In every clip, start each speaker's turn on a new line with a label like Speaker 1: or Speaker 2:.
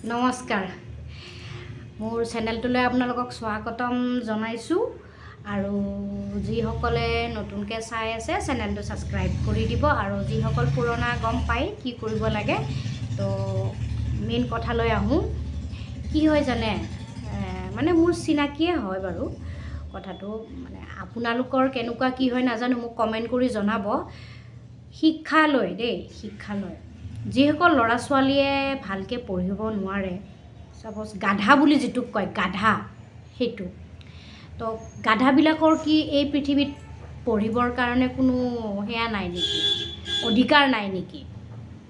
Speaker 1: নমস্কাৰ মোৰ চেনেলটোলৈ আপোনালোকক স্বাগতম জনাইছোঁ আৰু যিসকলে নতুনকৈ চাই আছে চেনেলটো ছাবস্ক্ৰাইব কৰি দিব আৰু যিসকল পুৰণা গম পায় কি কৰিব লাগে তো মেইন কথালৈ আহোঁ কি হয় জানে মানে মোৰ চিনাকিয়ে হয় বাৰু কথাটো মানে আপোনালোকৰ কেনেকুৱা কি হয় নাজানো মোক কমেণ্ট কৰি জনাব শিক্ষালৈ শিক্ষালৈ যিসকল ল'ৰা ছোৱালীয়ে ভালকৈ পঢ়িব নোৱাৰে চাপ'জ গাধা বুলি যিটোক কয় গাধা সেইটো তো গাধাবিলাকৰ কি এই পৃথিৱীত পঢ়িবৰ কাৰণে কোনো সেয়া নাই নেকি অধিকাৰ নাই নেকি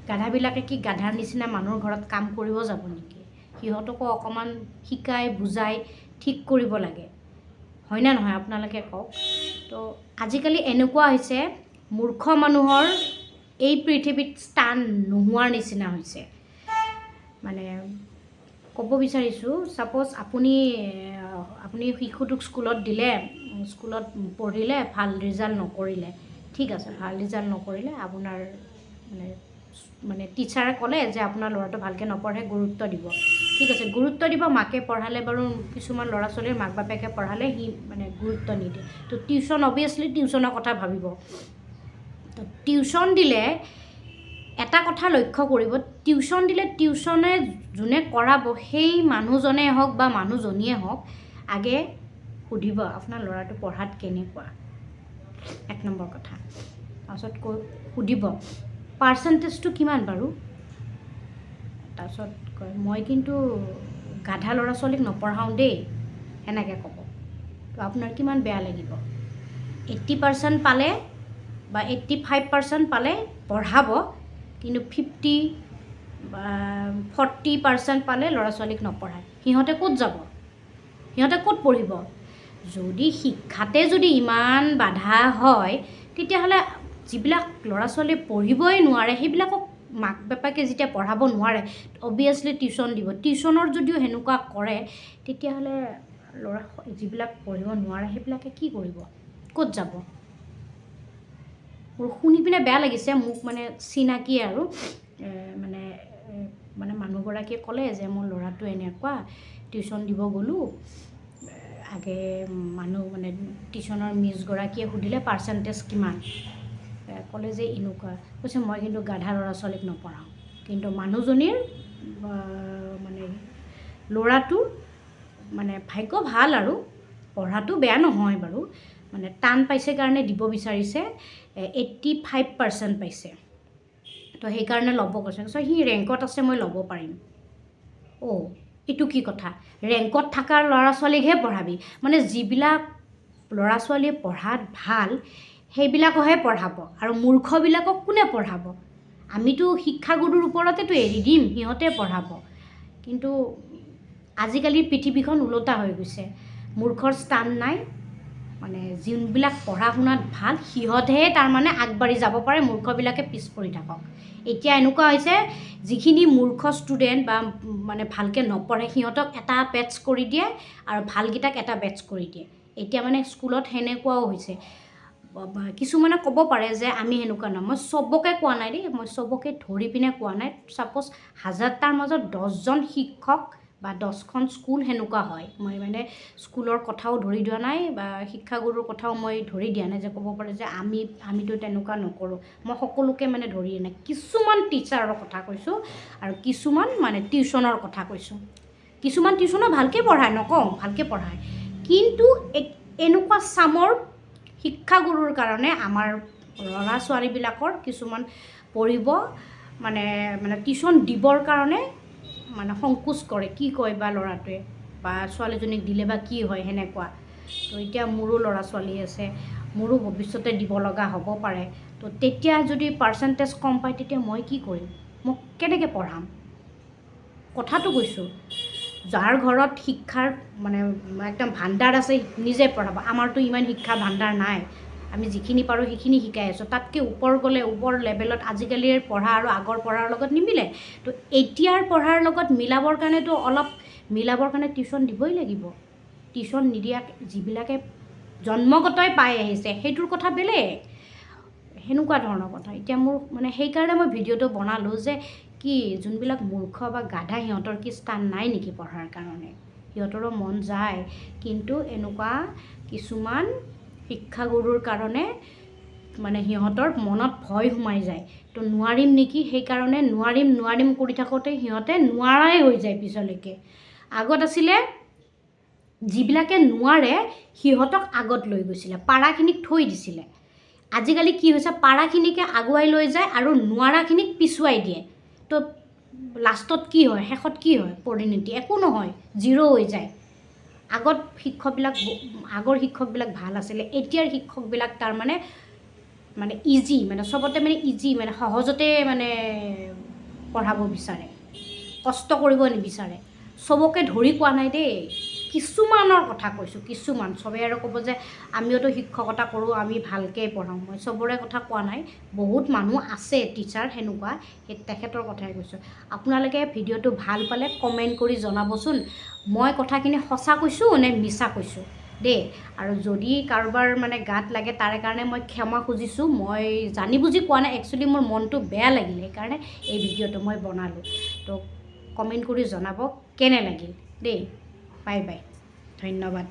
Speaker 1: গাধাবিলাকে কি গাধাৰ নিচিনা মানুহৰ ঘৰত কাম কৰিব যাব নেকি সিহঁতকো অকণমান শিকাই বুজাই ঠিক কৰিব লাগে হয় না নহয় আপোনালোকে কওক তো আজিকালি এনেকুৱা হৈছে মূৰ্খ মানুহৰ এই পৃথিৱীত স্থান নোহোৱাৰ নিচিনা হৈছে মানে ক'ব বিচাৰিছোঁ ছাপ'জ আপুনি শিশুটোক স্কুলত দিলে স্কুলত পঢ়িলে ভাল ৰিজাল্ট নকৰিলে ঠিক আছে ভাল ৰিজাল্ট নকৰিলে আপোনাৰ মানে টিচাৰে ক'লে যে আপোনাৰ ল'ৰাটো ভালকৈ নপঢ়ে গুৰুত্ব দিব ঠিক আছে গুৰুত্ব দিব মাকে পঢ়ালে বাৰু কিছুমান ল'ৰা ছোৱালীৰ মাক বাপেকে পঢ়ালে সি মানে গুৰুত্ব নিদিয়ে তো টিউশ্যন অভিয়াছলি টিউশ্যনৰ কথা ভাবিব তো টিউশ্যন দিলে এটা কথা লক্ষ্য কৰিব টিউশ্যন দিলে টিউশ্যনে যোনে কৰাব সেই মানুহজনে হওক বা মানুহজনীয়ে হওক আগে সুধিব আপোনাৰ ল'ৰাটো পঢ়াত কেনেকুৱা এক নম্বৰ কথা তাৰপিছত সুধিব পাৰ্চেণ্টেজটো কিমান বাৰু তাৰপিছত কয় মই কিন্তু গাধা ল'ৰা ছোৱালীক নপঢ়াওঁ দেই এনেকৈ ক'ব তো আপোনাৰ কিমান বেয়া লাগিব 80% পালে বা 85% পালে পঢ়াব কিন্তু 50 বা 40% পালে ল'ৰা ছোৱালীক নপঢ়ায় সিহঁতে ক'ত যাব সিহঁতে ক'ত পঢ়িব যদি শিক্ষাতে যদি ইমান বাধা হয় তেতিয়াহ'লে যিবিলাক ল'ৰা ছোৱালীয়ে পঢ়িবই নোৱাৰে সেইবিলাকক মাক বাপেকে যেতিয়া পঢ়াব নোৱাৰে অভিয়াছলি টিউশ্যন দিব টিউশ্যনৰ যদিও সেনেকুৱা কৰে তেতিয়াহ'লে ল'ৰা যিবিলাক পঢ়িব নোৱাৰে সেইবিলাকে কি কৰিব ক'ত যাব মোৰ শুনি পিনে বেয়া লাগিছে মোক মানে চিনাকি আৰু মানে মানুহগৰাকীয়ে ক'লে যে মোৰ ল'ৰাটো এনেকুৱা টিউশ্যন দিব গ'লোঁ আগে মানুহ মানে টিউশ্যনৰ মিছগৰাকীয়ে সুধিলে পাৰ্চেণ্টেজ কিমান ক'লে যে এনেকুৱা কৈছে মই কিন্তু গাধা ল'ৰা ছোৱালীক নপঢ়াওঁ কিন্তু মানুহজনীৰ মানে ল'ৰাটোৰ মানে ভাগ্য ভাল আৰু পঢ়াটো বেয়া নহয় বাৰু মানে টান পাইছে কাৰণে দিব বিচাৰিছে 85% পাইছে তো সেইকাৰণে ল'ব কৈছে চ' সি ৰেংকত আছে মই ল'ব পাৰিম অ' এইটো কি কথা ৰেংকত থকা ল'ৰা ছোৱালীকহে পঢ়াবি মানে যিবিলাক ল'ৰা ছোৱালীয়ে পঢ়াত ভাল সেইবিলাকহে পঢ়াব আৰু মূৰ্খবিলাকক কোনে পঢ়াব আমিতো শিক্ষাগুৰুৰ ওপৰতেতো এৰি দিম সিহঁতে পঢ়াব কিন্তু আজিকালিৰ পৃথিৱীখন ওলোটা হৈ গৈছে মূৰ্খৰ স্থান নাই মানে যোনবিলাক পঢ়া শুনাত ভাল সিহঁতহে তাৰমানে আগবাঢ়ি যাব পাৰে মূৰ্খবিলাকে পিছ পৰি থাকক এতিয়া এনেকুৱা হৈছে যিখিনি মূৰ্খ ষ্টুডেণ্ট বা মানে ভালকৈ নপঢ়ে সিহঁতক এটা বেটছ কৰি দিয়ে আৰু ভালকেইটাক এটা বেটছ কৰি দিয়ে এতিয়া মানে স্কুলত সেনেকুৱাও হৈছে কিছুমানে ক'ব পাৰে যে আমি সেনেকুৱা নহয় মই চবকে কোৱা নাই দেই মই চবকে ধৰি পিনে কোৱা নাই ছাপ'জ 1000টাৰ মাজত 10জন শিক্ষক বা 10খন স্কুল সেনেকুৱা হয় মই মানে স্কুলৰ কথাও ধৰি দিয়া নাই বা শিক্ষাগুৰুৰ কথাও মই ধৰি দিয়া নাই যে ক'ব পাৰে যে আমিতো তেনেকুৱা নকৰোঁ মই সকলোকে মানে ধৰি দিয়া নাই কিছুমান টিচাৰৰ কথা কৈছোঁ আৰু কিছুমান মানে টিউশ্যনৰ কথা কৈছোঁ কিছুমান টিউশ্যনো ভালকৈ পঢ়ায় নকওঁ ভালকৈ পঢ়ায় কিন্তু এনেকুৱা চামৰ শিক্ষাগুৰুৰ কাৰণে আমাৰ ল'ৰা ছোৱালীবিলাকৰ কিছুমান পঢ়িব মানে টিউশ্যন দিবৰ কাৰণে মানে সংকোচ কৰে কি কয় বা ল'ৰাটোৱে বা ছোৱালীজনীক দিলে বা কি হয় সেনেকুৱা তো এতিয়া মোৰো ল'ৰা ছোৱালী আছে মোৰো ভৱিষ্যতে দিব লগা হ'ব পাৰে তো তেতিয়া যদি পাৰ্চেণ্টেজ কম পায় তেতিয়া মই কি কৰিম মোক কেনেকৈ পঢ়াম কথাটো কৈছোঁ যাৰ ঘৰত শিক্ষাৰ মানে একদম ভাণ্ডাৰ আছে নিজে পঢ়াব আমাৰতো ইমান শিক্ষা ভাণ্ডাৰ নাই আমি যিখিনি পাৰোঁ সেইখিনি শিকাই আছোঁ তাতকৈ ওপৰ গ'লে ওপৰ লেভেলত আজিকালিৰ পঢ়া আৰু আগৰ পঢ়াৰ লগত নিমিলে তো এতিয়াৰ পঢ়াৰ লগত মিলাবৰ কাৰণেতো অলপ মিলাবৰ কাৰণে টিউশ্যন দিবই লাগিব টিউশ্যন নিদিয়া যিবিলাকে জন্মগতই পাই আহিছে সেইটোৰ কথা বেলেগ সেনেকুৱা ধৰণৰ কথা এতিয়া মোৰ মানে সেইকাৰণে মই ভিডিঅ'টো বনালোঁ যে কি যোনবিলাক মূৰ্খ বা গাধা সিহঁতৰ কি স্থান নাই নেকি পঢ়াৰ কাৰণে? সিহঁতৰো মন যায়, কিন্তু এনেকুৱা কিছুমান শিক্ষাগুৰুৰ কাৰণে মানে সিহঁতৰ মনত ভয় সোমাই যায়। তো নোৱাৰিম নেকি, সেইকাৰণে নোৱাৰিম কৰি থাকোঁতে সিহঁতে নোৱাৰাই হৈ যায় পিছলৈকে। আগত আছিলে যিবিলাকে নোৱাৰে সিহঁতক আগত লৈ গৈছিলে, পাৰাখিনিক থৈ দিছিলে। আজিকালি কি হৈছে, পাৰাখিনিকে আগুৱাই লৈ যায় আৰু নোৱাৰাখিনিক পিছুৱাই দিয়ে। তো লাষ্টত কি হয়, শেষত কি হয় পৰিণতি? একো নহয়, জিৰ' হৈ যায়। আগৰ শিক্ষকবিলাক ভাল আছিলে, এতিয়াৰ শিক্ষকবিলাক তাৰমানে ইজি, চবতে ইজি, সহজতে পঢ়াব বিচাৰে, কষ্ট কৰিব নিবিচাৰে। চবকে ধৰি কোৱা নাই দেই, কিছুমানৰ কথা কৈছোঁ, কিছুমান। চবেই আৰু ক'ব যে আমিওতো শিক্ষকতা কৰোঁ, আমি ভালকৈ পঢ়াওঁ। মই চবৰে কথা কোৱা নাই, বহুত মানুহ আছে টিচাৰ সেনেকুৱা, সেই তেখেতৰ কথাই কৈছোঁ। আপোনালোকে ভিডিঅ'টো ভাল পালে কমেণ্ট কৰি জনাবচোন, মই কথাখিনি সঁচা কৈছোঁ নে মিছা কৈছোঁ দেই। আৰু যদি কাৰোবাৰ গাত লাগে তাৰে কাৰণে মই ক্ষমা খুজিছোঁ। মই জানি বুজি কোৱা নাই, একচুৱেলি মোৰ মনটো বেয়া লাগিলে, সেইকাৰণে এই ভিডিঅ'টো মই বনালোঁ। তো কমেণ্ট কৰি জনাব কেনে লাগিল দেই। বাই বাই, ধন্যবাদ।